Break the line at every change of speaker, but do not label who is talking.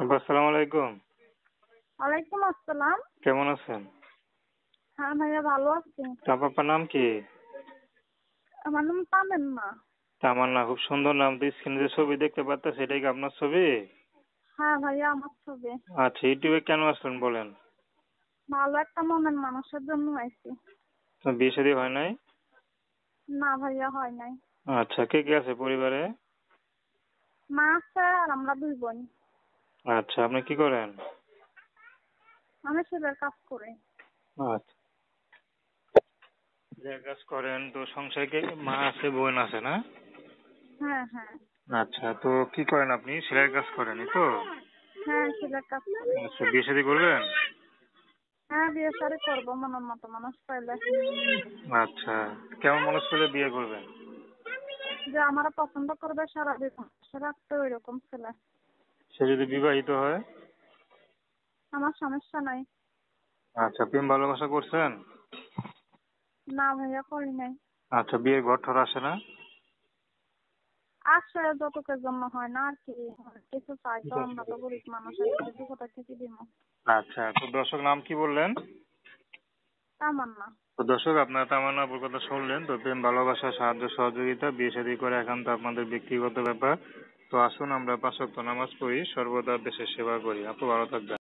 আসসালামু আলাইকুম।
ওয়ালাইকুম আসসালাম।
কেমন আছেন?
হ্যাঁ ভাইয়া, ভালো আছি।
আপনার নাম কি?
আমার নাম তামান্না।
তামান্না, খুব সুন্দর নাম। তো স্ক্রিনে যে ছবি দেখতে পাচ্ছেন সেটাই কি আপনার ছবি?
হ্যাঁ ভাইয়া, আমার ছবি।
আচ্ছা, ইউটিউবে কেন আসলেন বলেন?
ভালো একটা মনের মানুষের জন্য আইছি।
আপনার বিয়ে শাদী হয় নাই?
না ভাইয়া, হয় নাই।
আচ্ছা, কে কে আছে পরিবারে?
মা আছে আর আমরা 2 বোন।
আচ্ছা, আপনি কি করেন?
আমি সেলের কাজ করি।
আচ্ছা, যে কাজ করেন তো সংসারে কে মা আছে বোন আছে না?
হ্যাঁ হ্যাঁ।
আচ্ছা, তো কি করেন আপনি? সেলাই কাজ করেন এই তো?
হ্যাঁ, সেলের কাজ করি।
আচ্ছা, বিয়ে শাদী করবেন?
হ্যাঁ, বিয়ে শাদী করবো মনের মতো মানুষ পাইলে।
আচ্ছা, কেমন মানুষ পেলে বিয়ে করবেন?
যে আমারা পছন্দ করবে, সারা জীবন সে রাখতে ওই রকম ছেলে।
সে যদি বিবাহিত হয়?
আমার সমস্যা নাই।
আচ্ছা, প্রেম ভালোবাসা করছেন?
না ভাইয়া, করি নাই।
আচ্ছা, বিয়ের ঘর ঠর আসে না?
আসে, যতকের জন্য হয় না আর কি। কিছু চাই তো, আমরা তো গরিব মানুষ, এত কিছু কোথা থেকে দিব।
আচ্ছা, তো দর্শক নাম কি বললেন?
তামান্না।
তো দর্শক, আপনারা তামান্না আপুর কথা শুনলেন। তো প্রেম ভালোবাসা, সাহায্য সহযোগিতা, বিয়ে শাদী করে একান্ত আপনাদের ব্যক্তিগত ব্যাপার। তো আসুন আমরা 5 ওয়াক্ত নামাজ পড়ি, সর্বদা দেশের সেবা করি। আপু ভালো থাকবেন।